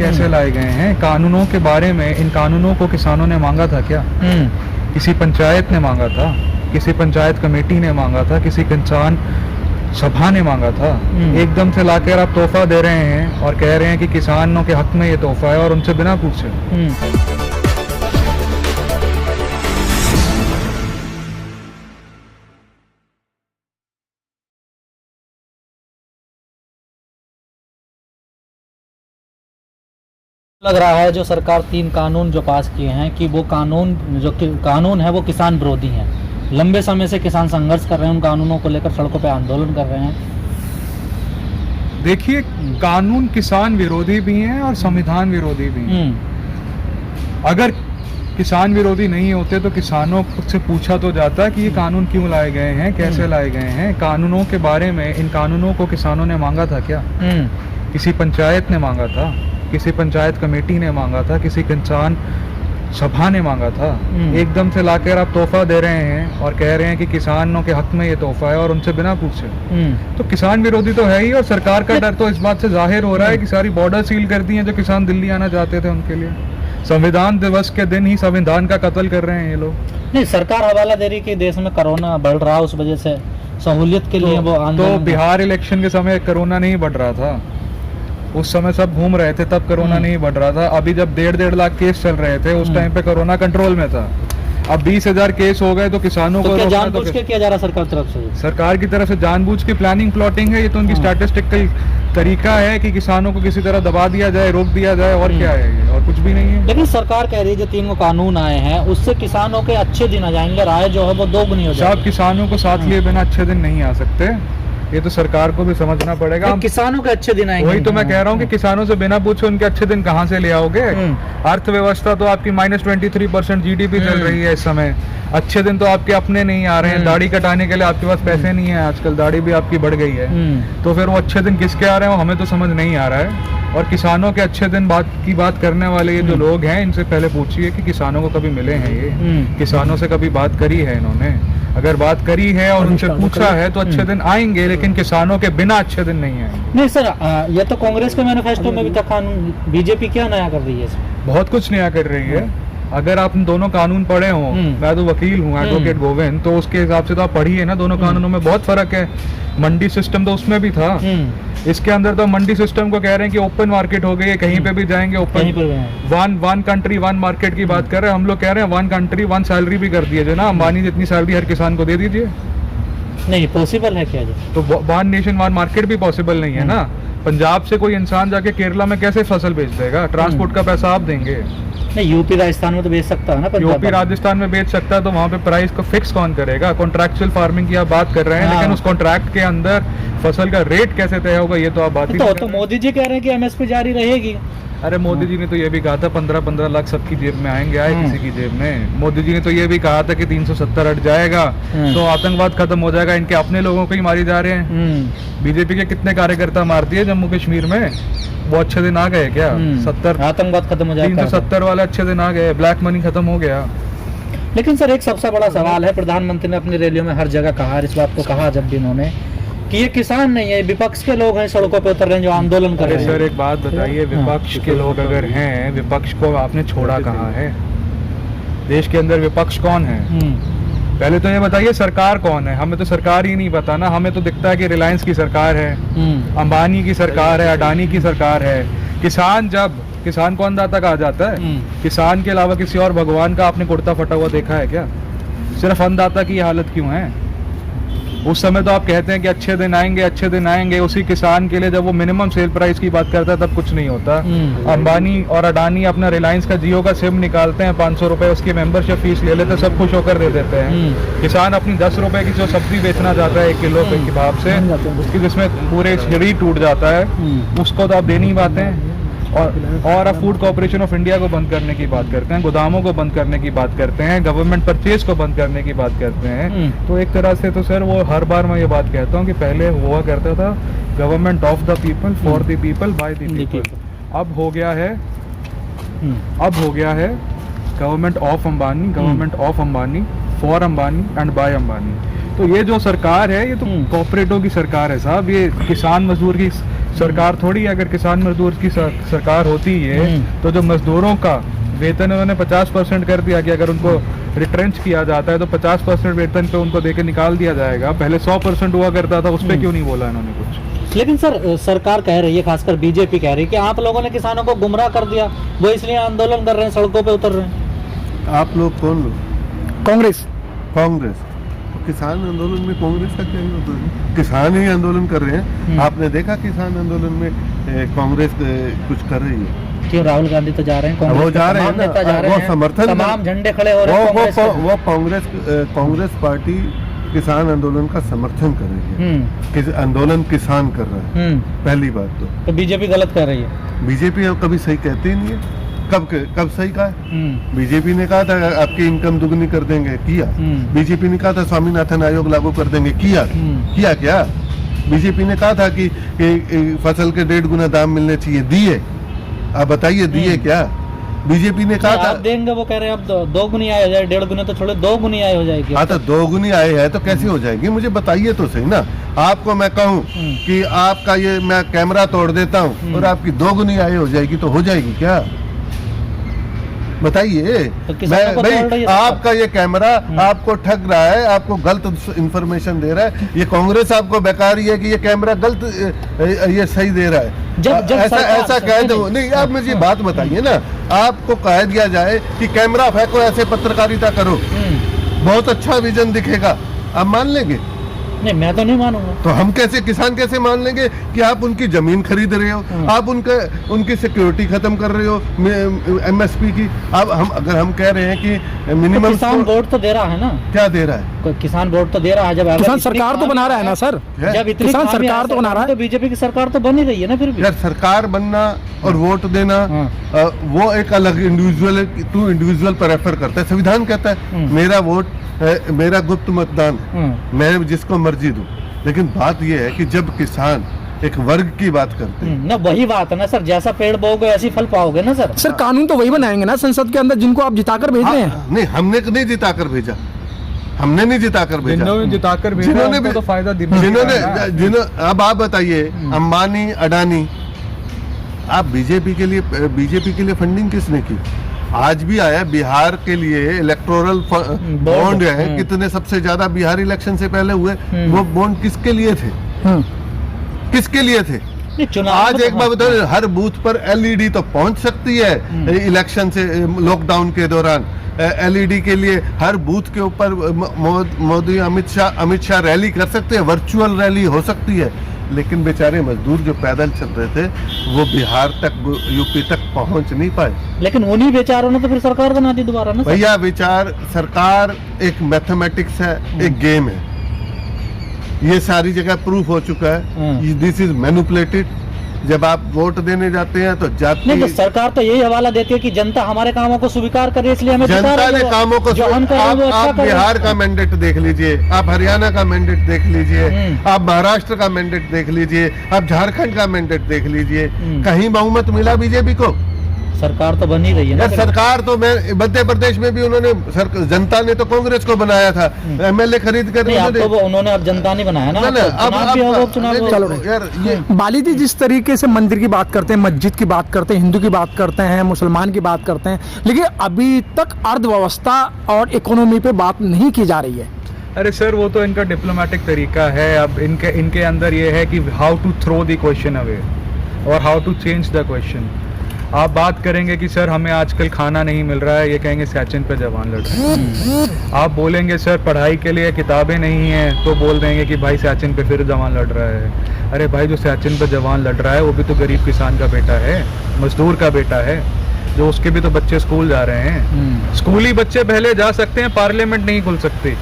कैसे लाए गए हैं? कानूनों के बारे में, इन कानूनों को किसानों ने मांगा था क्या? किसी पंचायत ने मांगा था? किसी पंचायत कमेटी ने मांगा था? किसी किसान सभा ने मांगा था? एकदम से लाकर आप तोहफा दे रहे हैं और कह रहे हैं कि किसानों के हक में ये तोहफा है, और उनसे बिना पूछे। लग रहा है जो सरकार 3 कानून जो पास किए हैं कि वो कानून कानून है वो किसान विरोधी हैं। लंबे समय से किसान संघर्ष कर रहे हैं, उन कानूनों को लेकर सड़कों पे आंदोलन कर रहे हैं। देखिए, कानून किसान विरोधी भी हैं और संविधान विरोधी भी हैं। अगर किसान विरोधी नहीं होते तो किसानों से पूछा तो जाता कि ये कानून क्यों लाए गए हैं, कैसे लाए गए हैं? कानूनों के बारे में, इन कानूनों को किसानों ने मांगा था क्या? किसी पंचायत ने मांगा था? किसी पंचायत कमेटी ने मांगा था? किसी किसान सभा ने मांगा था? एकदम से लाकर आप तोहफा दे रहे हैं और कह रहे हैं कि किसानों के हक में ये तोहफा है, और उनसे बिना पूछे। तो किसान विरोधी तो है ही, और सरकार का डर तो इस बात से जाहिर हो रहा है कि सारी बॉर्डर सील कर दी है जो किसान दिल्ली आना चाहते थे उनके लिए। संविधान दिवस के दिन ही संविधान का कत्ल कर रहे हैं ये लोग। नहीं, सरकार हवाला दे रही कि देश में कोरोना बढ़ रहा है, उस वजह से सहूलियत के लिए वो आंदोलन। तो बिहार इलेक्शन के समय कोरोना नहीं बढ़ रहा था, उस समय सब घूम रहे थे, तब कोरोना नहीं बढ़ रहा था। अभी जब 1.5 लाख केस चल रहे थे, उस टाइम पे कोरोना कंट्रोल में था। अब 20,000 केस हो गए तो किसानों को जानबूझ के किया जा रहा सरकार तरफ से? सरकार की तरफ से जानबूझ के प्लानिंग प्लॉटिंग है ये, तो उनकी स्टैटिस्टिकल तरीका है कि किसानों को किसी तरह दबा दिया जाए, रोक दिया जाए, और क्या है ये, और कुछ भी नहीं है। लेकिन सरकार कह रही है जो 3 कानून आए हैं उससे किसानों के अच्छे दिन आ जाएंगे, राय जो है वो दोगुनी हो जाएगी। सब किसानों को साथ लिए बिना अच्छे दिन नहीं आ सकते, ये तो सरकार को भी समझना पड़ेगा। किसानों के अच्छे दिन आएंगे, वही तो मैं कह रहा हूँ कि किसानों से बिना पूछे उनके अच्छे दिन कहाँ से ले आओगे? अर्थव्यवस्था तो आपकी -23% GDP चल रही है इस समय। अच्छे दिन तो आपके अपने नहीं आ रहे हैं। दाढ़ी कटाने के लिए आपके पास पैसे नहीं है, आजकल दाढ़ी भी आपकी बढ़ गई है। तो फिर वो अच्छे दिन किसके आ रहे हैं वो हमें तो समझ नहीं आ रहा है। और किसानों के अच्छे दिन की बात करने वाले ये जो लोग हैं, इनसे पहले पूछिए कि किसानों को कभी मिले हैं ये? किसानों से कभी बात करी है इन्होंने? अगर बात करी है और उनसे पूछा है तो अच्छे दिन आएंगे, लेकिन किसानों के बिना अच्छे दिन नहीं आएंगे। नहीं सर, ये तो कांग्रेस के मैनिफेस्टो में भी था कानून। बीजेपी क्या नया कर रही है इसमें? बहुत कुछ नया कर रही है। अगर आप दोनों कानून पढ़े हो, मैं तो वकील हूँ, एडवोकेट गोविंद, तो उसके हिसाब से तो आप पढ़िए ना। दोनों कानूनों में बहुत फर्क है। मंडी सिस्टम तो उसमें भी था, इसके अंदर तो मंडी सिस्टम को कह रहे हैं कि ओपन मार्केट हो गई है, कहीं पे भी जाएंगे open. One country one market की बात कर रहे हैं, हम लोग कह रहे हैं 1 कंट्री 1 सैलरी भी कर दिए जो ना, अंबानी जितनी सैलरी हर किसान को दे दीजिए। नहीं पॉसिबल है क्या? तो 1 नेशन 1 मार्केट भी पॉसिबल नहीं है ना। पंजाब से कोई इंसान जाके केरला में कैसे फसल बेच देगा? ट्रांसपोर्ट का पैसा आप देंगे। नहीं, यूपी राजस्थान में तो बेच सकता है ना। यूपी राजस्थान में बेच सकता है, तो वहाँ पे प्राइस को फिक्स कौन करेगा? कॉन्ट्रैक्चुअल फार्मिंग की आप बात कर रहे हैं, लेकिन उस कॉन्ट्रैक्ट के अंदर फसल का रेट कैसे तय होगा ये तो आप बात ही नहीं कर रहे। तो मोदी जी कह रहे हैं कि MSP जारी रहेगी। अरे मोदी जी ने तो ये भी कहा था 15-15 लाख सबकी जेब में आएंगे, आए किसी की जेब में। मोदी जी ने तो ये भी कहा था कि 370 हट जाएगा तो आतंकवाद खत्म हो जाएगा। इनके अपने लोगों को ही मारी जा रहे हैं। बीजेपी के कितने कार्यकर्ता मार दिए जम्मू कश्मीर में? वो अच्छे दिन आ गए क्या? 70 आतंकवाद खत्म हो जाएगा, 370 वाले अच्छे दिन आ गए, ब्लैक मनी खत्म हो गया। लेकिन सर एक सबसे बड़ा सवाल है, प्रधानमंत्री ने अपनी रैलियों में हर जगह कहा, इस बात को कहा जब भी उन्होंने, कि ये किसान नहीं है, विपक्ष के लोग हैं सड़कों पे उतर रहे हैं जो आंदोलन कर रहे हैं। सर एक बात बताइए, विपक्ष के लोग अगर हैं, विपक्ष को आपने छोड़ा कहाँ है? देश के अंदर विपक्ष कौन है? पहले तो ये बताइए सरकार कौन है? हमें तो सरकार ही नहीं पता ना। हमें तो दिखता है कि रिलायंस की सरकार है, अंबानी की सरकार है, अडानी की सरकार है। किसान को अन्नदाता कहा जाता है? किसान के अलावा किसी और भगवान का आपने कुर्ता फटा हुआ देखा है क्या? सिर्फ अन्नदाता की हालत क्यों है? उस समय तो आप कहते हैं कि अच्छे दिन आएंगे, अच्छे दिन आएंगे। उसी किसान के लिए जब वो मिनिमम सेल प्राइस की बात करता है तब कुछ नहीं होता। अंबानी और अडानी अपना रिलायंस का जियो का सिम निकालते हैं, 500 रुपए उसकी मेंबरशिप फीस ले लेते हैं, सब खुश होकर दे देते हैं। किसान अपनी 10 रुपए की जो सब्जी बेचना चाहता है 1 किलो के भाव से, उसकी जिसमें पूरे शरीर टूट जाता है, उसको तो आप दे नहीं पाते हैं। और आप फूड कॉर्पोरेशन ऑफ इंडिया को बंद करने की बात करते हैं, गोदामों को बंद करने की बात करते हैं, गवर्नमेंट परचेज को बंद करने की बात करते हैं। तो एक तरह से तो सर वो हर बार मैं ये बात कहता हूँ कि पहले हुआ करता था government of the people, for the people, by the people. अब हो गया है government of Ambani, government of Ambani, for Ambani and by Ambani. तो ये जो सरकार है ये तो कॉर्पोरेटों की सरकार है साहब। ये किसान मजदूर की सरकार थोड़ी है, अगर किसान मजदूर की सरकार होती है तो जो मजदूरों का वेतन उन्होंने 50% कर दिया कि अगर उनको रिट्रेंच किया जाता है तो 50% वेतन पे उनको देके निकाल दिया जाएगा। पहले 100% हुआ करता था, उस पर क्यों नहीं बोला इन्होंने कुछ? लेकिन सर सरकार कह रही है, खासकर बीजेपी कह रही है कि आप लोगों ने किसानों को गुमराह कर दिया, वो इसलिए आंदोलन कर रहे हैं, सड़कों पे उतर रहे हैं। आप लोग कौन लोग? कांग्रेस। कांग्रेस। तो किसान आंदोलन में कांग्रेस का क्या होता है? किसान ही आंदोलन कर रहे हैं। आपने देखा किसान आंदोलन में कांग्रेस कुछ कर रही है? क्यों? राहुल गांधी तो जा रहे हैं, वो जा रहे हैं ना, वो समर्थन, तमाम झंडे खड़े हो रहे हैं, वो कांग्रेस पार्टी किसान आंदोलन का समर्थन कर रही है। आंदोलन किसान कर रहा है, पहली बात तो बीजेपी गलत कर रही है। बीजेपी कभी सही कहती ही नहीं है। कब सही कहा? बीजेपी ने कहा था आपकी इनकम दुगनी कर देंगे, किया। बीजेपी ने कहा था स्वामीनाथन आयोग लागू कर देंगे, किया क्या? बीजेपी ने कहा था कि फसल के 1.5 गुना दाम मिलने चाहिए, दिए। आप बताइए दिए क्या? बीजेपी ने कहा था आप देंगे, वो कह रहे हैं अब 2 गुनी आय हो जाए, 1.5 गुना तो छोड़े 2 गुनी आय हो जाएगी। हाँ तो 2 गुनी आय है तो कैसे हो जाएगी? मुझे बताइए तो सही ना। आपको मैं कहूँ कि आपका ये मैं कैमरा तोड़ देता हूँ और आपकी 2 गुनी आय हो जाएगी, तो हो जाएगी क्या? बताइए। तो भाई आपका ये कैमरा आपको ठग रहा है, आपको गलत इंफॉर्मेशन दे रहा है। ये कांग्रेस आपको बेकार ही है कि ये कैमरा गलत ये सही दे रहा है। जब ऐसा कह दो नहीं, आप मुझे बात बताइए ना। आपको कह दिया जाए कि कैमरा फेंको, ऐसे पत्रकारिता करो, बहुत अच्छा विजन दिखेगा, आप मान लेंगे? नहीं, मैं तो नहीं मानूंगा। तो हम कैसे, किसान कैसे मान लेंगे कि आप उनकी जमीन खरीद रहे हो, आप उनकी सिक्योरिटी खत्म कर रहे हो, एमएसपी की। अब अगर हम कह रहे हैं कि मिनिमम, तो किसान वोट तो दे रहा है ना। क्या दे रहा है? किसान वोट तो दे रहा है। जब किसान सरकार तो बना रहा है ना सर, जब इतनी किसान सरकार तो बना रहा है, तो बीजेपी की सरकार तो बन ही रही है ना। फिर भी यार सरकार बनना और वोट देना वो एक अलग इंडिविजुअल, तू इंडिविजुअल पर रेफर करता है। संविधान कहता है मेरा वोट मेरा गुप्त मतदान, मैं जिसको मर्जी दूं। लेकिन बात यह है कि जब किसान एक वर्ग की बात करते हैं ना, वही बात है ना सर, जैसा पेड़ बोओगे ऐसी फल पाओगे ना सर। सर कानून तो वही बनाएंगे ना संसद के अंदर जिनको आप जिताकर भेज रहे हैं। नहीं, हमने नहीं जिताकर भेजा, हमने नहीं जिताकर भेजा। जिन्होंने जिताकर भेजा जिन्होंने उनको तो फायदा जिन्होंने अब आप बताइए, अंबानी, अडानी, आप बीजेपी के लिए फंडिंग किसने की? आज भी आया बिहार के लिए इलेक्टोरल बॉन्ड है, कितने सबसे ज्यादा बिहार इलेक्शन से पहले हुए, वो बॉन्ड किसके लिए थे? किसके लिए थे? आज एक बार बताओ, हर बूथ पर एलईडी तो पहुंच सकती है इलेक्शन से, लॉकडाउन के दौरान एलईडी के लिए हर बूथ के ऊपर मोदी अमित शाह रैली कर सकते हैं, वर्चुअल रैली हो सकती है। लेकिन बेचारे मजदूर जो पैदल चल रहे थे वो बिहार तक, यूपी तक पहुंच नहीं पाए। लेकिन उन्हीं बेचारों ने तो फिर सरकार बना दी दोबारा ना। भैया सरकार एक मैथमेटिक्स है, एक गेम है, ये सारी जगह प्रूफ हो चुका है। This is manipulated. जब आप वोट देने जाते हैं तो जाती नहीं, तो सरकार तो यही हवाला देती है कि जनता हमारे कामों को स्वीकार करे, इसलिए हमें जनता ने कामों को आप बिहार का मैंडेट देख लीजिए, आप हरियाणा का मैंडेट देख लीजिए, आप महाराष्ट्र का मैंडेट देख लीजिए, आप झारखंड का मैंडेट देख लीजिए, कहीं बहुमत मिला बीजेपी को? सरकार तो बन ही रही है ना। सरकार तो मध्य प्रदेश में भी उन्होंने, जनता ने तो कांग्रेस को बनाया था, एमएलए खरीद कर उन्होंने, अब जनता नहीं बनाया ना। बाली जी, जिस तरीके से मंदिर की बात करते हैं, मस्जिद की बात करते हैं, हिंदू की बात करते हैं, मुसलमान की बात करते हैं, लेकिन अभी तक अर्थव्यवस्था और इकोनॉमी पे बात नहीं की जा रही है। अरे सर, वो तो इनका डिप्लोमेटिक तरीका है। अब इनके अंदर ये है कि how to throw the question away और how to change the question. आप बात करेंगे कि सर हमें आजकल खाना नहीं मिल रहा है, ये कहेंगे सचिन पे जवान लड़ रहे हैं। आप बोलेंगे सर पढ़ाई के लिए किताबें नहीं हैं, तो बोल देंगे कि भाई सचिन पे फिर जवान लड़ रहा है। अरे भाई, जो सचिन पे जवान लड़ रहा है वो भी तो गरीब किसान का बेटा है, मजदूर का बेटा है, जो उसके भी तो बच्चे स्कूल जा रहे हैं। स्कूली बच्चे पहले जा सकते हैं, पार्लियामेंट नहीं खुल सकती।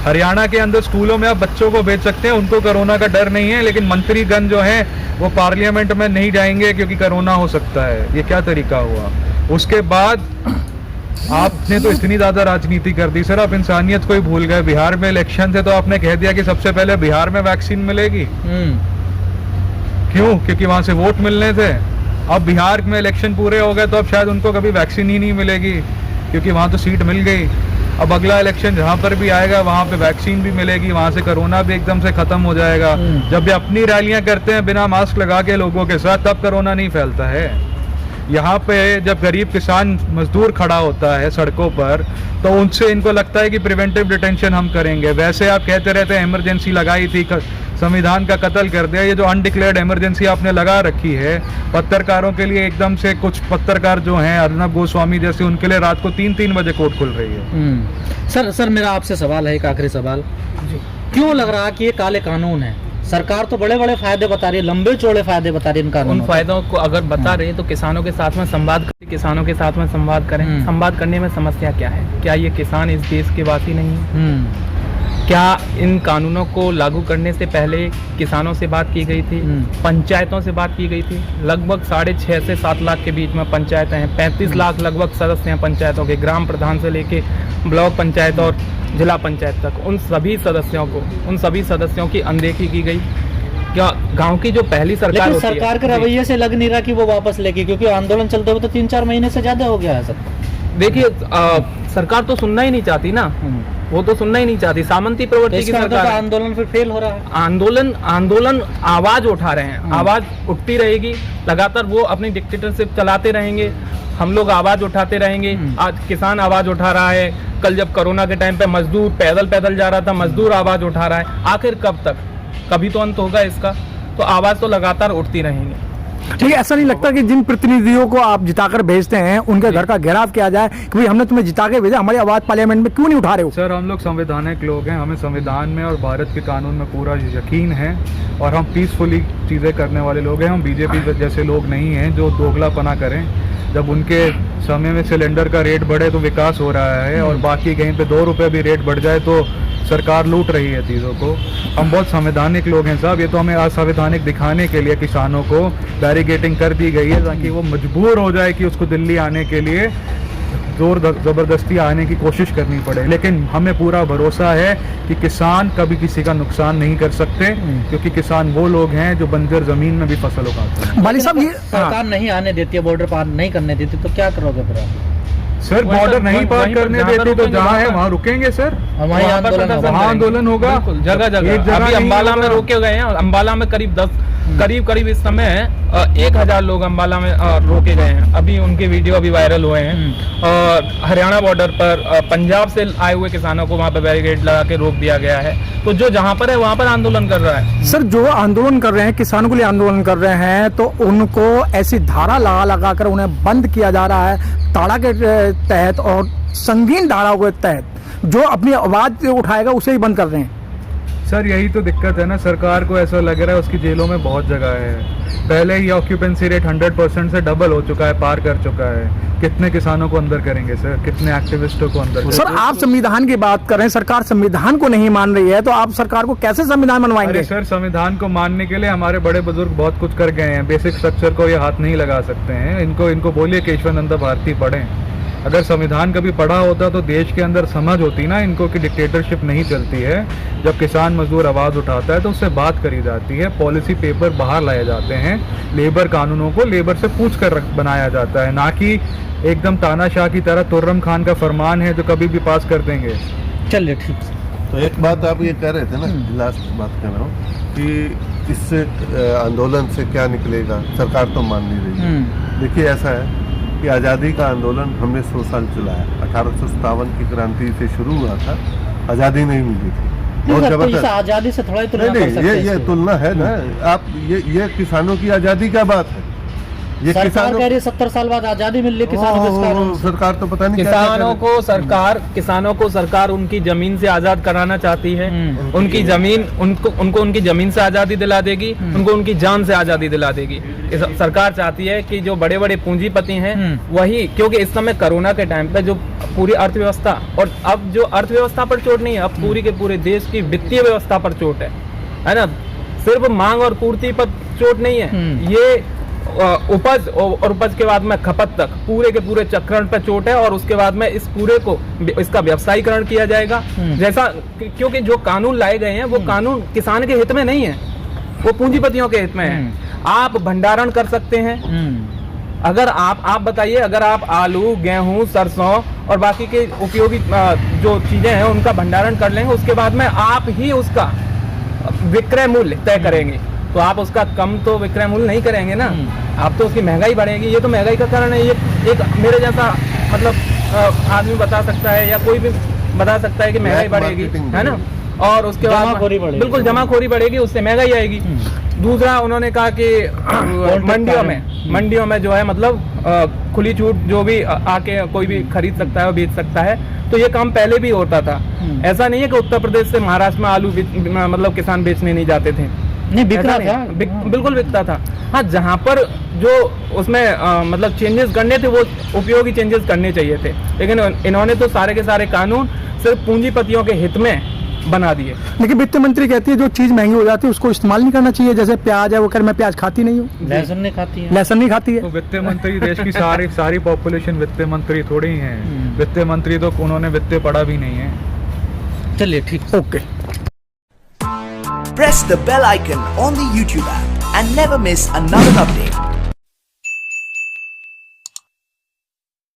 हरियाणा के अंदर स्कूलों में आप बच्चों को भेज सकते हैं, उनको कोरोना का डर नहीं है, लेकिन मंत्रीगण जो हैं वो पार्लियामेंट में नहीं जाएंगे क्योंकि कोरोना हो सकता है। ये क्या तरीका हुआ? उसके बाद आपने तो इतनी ज्यादा राजनीति कर दी सर, आप इंसानियत को ही भूल गए। बिहार में इलेक्शन थे तो आपने कह दिया कि सबसे पहले बिहार में वैक्सीन मिलेगी। क्यों? क्योंकि वहां से वोट मिलने थे। अब बिहार में इलेक्शन पूरे हो गए तो अब शायद उनको कभी वैक्सीन ही नहीं मिलेगी, क्योंकि वहां तो सीट मिल गई। अब अगला इलेक्शन जहाँ पर भी आएगा वहाँ पे वैक्सीन भी मिलेगी, वहाँ से कोरोना भी एकदम से खत्म हो जाएगा। जब भी अपनी रैलियां करते हैं बिना मास्क लगा के लोगों के साथ, तब कोरोना नहीं फैलता है। यहाँ पे जब गरीब किसान मजदूर खड़ा होता है सड़कों पर, तो उनसे इनको लगता है कि प्रिवेंटिव डिटेंशन हम करेंगे। वैसे आप कहते रहते हैं इमरजेंसी लगाई थी, संविधान का कत्ल कर दिया। ये जो अनडिक्लेयर्ड इमरजेंसी आपने लगा रखी है पत्रकारों के लिए, एकदम से कुछ पत्रकार जो हैं अर्नब गोस्वामी जैसे, उनके लिए रात को 3-3 बजे कोर्ट खुल रही है। सर मेरा आपसे सवाल है, एक आखिरी सवाल, क्यों लग रहा है कि ये काले कानून है? सरकार तो बड़े बड़े फायदे बता रही है, लंबे चौड़े फायदे बता रही है इन कानूनों। उन फायदों को अगर बता रहे हैं तो किसानों के साथ में संवाद करें, किसानों के साथ में संवाद करें। संवाद करने में समस्या क्या है? क्या ये किसान इस देश के वासी नहीं है? क्या इन कानूनों को लागू करने से पहले किसानों से बात की गई थी, पंचायतों से बात की गई थी? लगभग 6.5 से 7 लाख के बीच में पंचायतें हैं, 35 लाख लगभग सदस्य हैं पंचायतों के, ग्राम प्रधान से लेके ब्लॉक पंचायत और जिला पंचायत तक। उन सभी सदस्यों की अनदेखी की गई। क्या गांव की जो पहली सरकार लेकिन होती है, सरकार के रवैये से लग नहीं रहा कि वो वापस लेगी, क्योंकि आंदोलन चलते हुए तो 3-4 महीने से ज्यादा हो गया है सर। देखिए सरकार तो सुनना ही नहीं चाहती ना, वो तो सुनना ही नहीं चाहती। सामंती प्रवृत्ति की सरकार है। आंदोलन फिर फेल हो रहा है। आंदोलन आवाज उठा रहे हैं, आवाज उठती रहेगी लगातार। वो अपनी डिक्टेटरशिप चलाते रहेंगे, हम लोग आवाज उठाते रहेंगे। आज किसान आवाज उठा रहा है, कल जब कोरोना के टाइम पे मजदूर पैदल जा रहा था, मजदूर आवाज उठा रहा है। आखिर कब तक? कभी तो अंत होगा इसका, तो आवाज तो लगातार उठती रहेंगी। ठीक है, ऐसा नहीं लगता कि जिन प्रतिनिधियों को आप जिताकर भेजते हैं उनके घर का घेराव किया जाए कि भाई हमने तुम्हें जिता के भेजा, हमारी आवाज पार्लियामेंट में क्यों नहीं उठा रहे हो? सर हम लोग संवैधानिक लोग हैं, हमें संविधान में और भारत के कानून में पूरा यकीन है और हम पीसफुली चीज़ें करने वाले लोग हैं। हम बीजेपी जैसे लोग नहीं हैं जो दोगलापना करें। जब उनके समय में सिलेंडर का रेट बढ़े तो विकास हो रहा है, और बाकी कहीं पे 2 रुपये भी रेट बढ़ जाए तो सरकार लूट रही है चीज़ों को। हम बहुत संवैधानिक लोग हैं साहब। ये तो हमें असंवैधानिक दिखाने के लिए किसानों को बैरिकेडिंग कर दी गई है, ताकि वो मजबूर हो जाए कि उसको दिल्ली आने के लिए जोर जबरदस्ती आने की कोशिश करनी पड़े। लेकिन हमें पूरा भरोसा है कि किसान कभी किसी का नुकसान नहीं कर सकते, क्योंकि किसान वो लोग हैं जो बंजर जमीन में भी फसल उगाते हैं। वाली साहब, ये सरकार नहीं आने देती है, बॉर्डर पार नहीं करने देती, तो क्या करोगे फिर आप? सर बॉर्डर नहीं पार करने देती तो जहाँ है वहाँ रुकेंगे सर, वहाँ आंदोलन होगा जगह जगह। अभी अम्बाला में रोके गए हैं, अम्बाला में करीब इस समय 1000 लोग अम्बाला में रोके गए हैं। अभी उनके वीडियो अभी वायरल हुए हैं। और हरियाणा बॉर्डर पर पंजाब से आए हुए किसानों को वहाँ पे बैरिकेड लगा के रोक दिया गया है। तो जो जहाँ पर है वहाँ पर आंदोलन कर रहा है। सर जो आंदोलन कर रहे हैं, किसानों के लिए आंदोलन कर रहे हैं, तो उनको ऐसी धारा लगा कर उन्हें बंद किया जा रहा है ताड़ा के तहत, और संगीन धाराओं के तहत। जो अपनी आवाज उठाएगा उसे ही बंद कर रहे हैं। सर यही तो दिक्कत है ना, सरकार को ऐसा लग रहा है उसकी जेलों में बहुत जगह है। पहले ही ऑक्यूपेंसी रेट 100% से डबल हो चुका है, पार कर चुका है। कितने किसानों को अंदर करेंगे सर, कितने एक्टिविस्टों को अंदर? सर आप संविधान की बात कर रहे हैं, सरकार संविधान को नहीं मान रही है, तो आप सरकार को कैसे संविधान मनवाएंगे? अरे सर संविधान को मानने के लिए हमारे बड़े बुजुर्ग बहुत कुछ कर गए हैं। बेसिक स्ट्रक्चर को ये हाथ नहीं लगा सकते हैं। इनको बोलिए केशवानंद भारती पढ़ें। अगर संविधान कभी पढ़ा होता तो देश के अंदर समझ होती ना इनको कि डिक्टेटरशिप नहीं चलती है। जब किसान मजदूर आवाज़ उठाता है तो उससे बात करी जाती है, पॉलिसी पेपर बाहर लाए जाते हैं, लेबर कानूनों को लेबर से पूछ कर बनाया जाता है, ना कि एकदम तानाशाह की तरह तुर्रम खान का फरमान है जो कभी भी पास कर देंगे। चलिए ठीक। तो एक बात आप ये कह रहे थे ना, लास्ट बात कह रहा हूँ कि इससे आंदोलन से क्या निकलेगा, सरकार तो मान नहीं रही। देखिए ऐसा है कि आज़ादी का आंदोलन हमने 100 साल चलाया। 1857 की क्रांति से शुरू हुआ था, आज़ादी नहीं मिली थी। बहुत जबरदस्त। आजादी से थोड़ा ही तुलना कर सकते हैं। ये तुलना है ना। आप ये किसानों की आज़ादी क्या बात है? ये सरकार कह रही है 70 साल बाद आजादी मिल रही किसानों को। सरकार तो पता नहीं किसानों को सरकार उनकी जमीन से आजाद कराना चाहती है। उनकी जमीन उनको उनकी जमीन से आजादी दिला देगी, उनको उनकी जान से आजादी दिला देगी। सरकार चाहती है कि जो बड़े बड़े पूंजीपति हैं वही, क्योंकि इस समय कोरोना के टाइम पे जो पूरी अर्थव्यवस्था, और अब जो अर्थव्यवस्था पर चोट नहीं है, अब पूरी के पूरे देश की वित्तीय व्यवस्था पर चोट है ना। सिर्फ मांग और पूर्ति पर चोट नहीं है, ये उपज और उपज के बाद में खपत तक पूरे के पूरे चक्रण पर चोट है। और उसके बाद में इस पूरे को इसका व्यवसायीकरण किया जाएगा। जैसा क्योंकि जो कानून लाए गए हैं वो कानून किसान के हित में नहीं है, वो पूंजीपतियों के हित में है। आप भंडारण कर सकते हैं, अगर आप बताइए, अगर आप आलू, गेहूं, सरसों और बाकी के उपयोगी जो चीजें हैं उनका भंडारण कर लेंगे, उसके बाद में आप ही उसका विक्रय मूल्य तय करेंगे, तो आप उसका कम तो विक्रय मूल्य नहीं करेंगे ना, आप तो उसकी महंगाई बढ़ेगी। ये तो महंगाई का कारण है। ये एक मेरे जैसा मतलब आदमी बता सकता है या कोई भी बता सकता है कि महंगाई बढ़ेगी, है ना, और उसके बाद जमाखोरी बढ़ेगी। बिल्कुल जमाखोरी बढ़ेगी, उससे महंगाई आएगी। दूसरा उन्होंने कहा कि मंडियों में जो है मतलब खुली छूट, जो भी आके कोई भी खरीद सकता है और बेच सकता है, तो ये काम पहले भी होता था। ऐसा नहीं है कि उत्तर प्रदेश से महाराष्ट्र में आलू मतलब किसान बेचने नहीं जाते थे, नहीं बिक रहा था, बिल्कुल बिकता था। हाँ, जहाँ पर जो उसमें मतलब चेंजेस करने थे वो उपयोगी चेंजेस करने चाहिए थे, लेकिन इन्होंने तो सारे के सारे कानून सिर्फ पूंजीपतियों के हित में बना दिए। लेकिन वित्त मंत्री कहती है जो चीज महंगी हो जाती है उसको इस्तेमाल नहीं करना चाहिए, जैसे प्याज है, वो कर मैं प्याज खाती नहीं हूँ, लहसुन नहीं खाती है, लहसुन नहीं खाती तो है। वित्त मंत्री देश की सारी पॉपुलेशन वित्त मंत्री थोड़ी ही है। वित्त मंत्री तो उन्होंने वित्त पढ़ा भी नहीं है। चलिए ठीक। Okay. Press the bell icon on the YouTube app and never miss another update.